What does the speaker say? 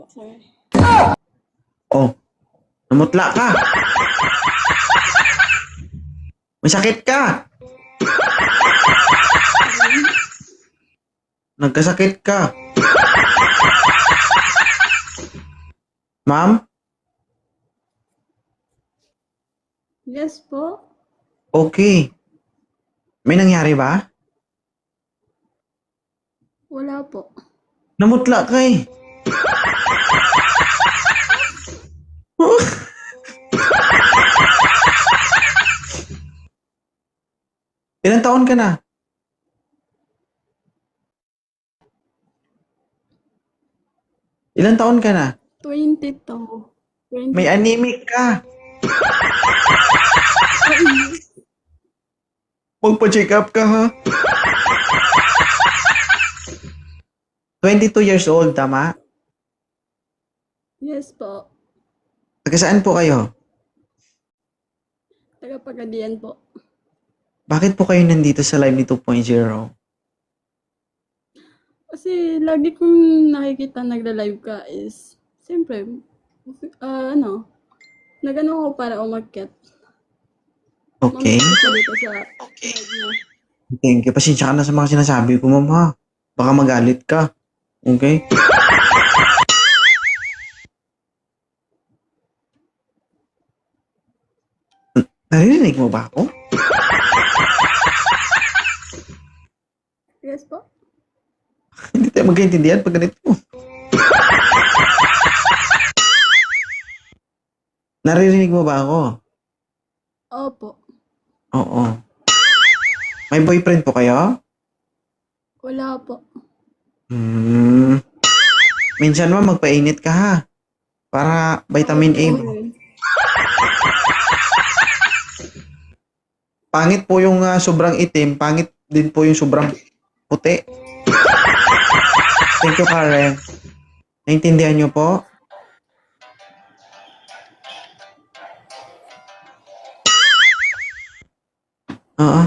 Sorry. Oh, namutla ka. May sakit ka. Nagkasakit ka. Ma'am? Yes po. Okay. May nangyari ba? Wala po. Namutla ka eh. Ilang taon ka na? Ilang taon ka na? 22. 20. May anemic ka. Magpa-check up ka ha. 22 years old, tama? Yes po. Taga saan po kayo? Taga-Pagadian po. Bakit po kayo nandito sa live ni 2.0? Kasi lagi kong nakikita nagla-live ka is, siyempre, nagano ako para umakyat. Okay. Mamaya ko dito sa live mo. Thank you. Pasensya ka na sa mga sinasabi ko, ma'am ha. Baka magalit ka. Okay? Naririnig mo ba ako? Yes po. Hindi tayo magkaintindihan pag ganito. Naririnig mo ba ako? Opo. Oo. May boyfriend po kayo? Wala po. Minsan mo magpainit ka ha. Para vitamin A mo. Okay. Pangit po yung sobrang itim. Pangit din po yung sobrang puti. Thank you, Karen. Naintindihan niyo po? Oo.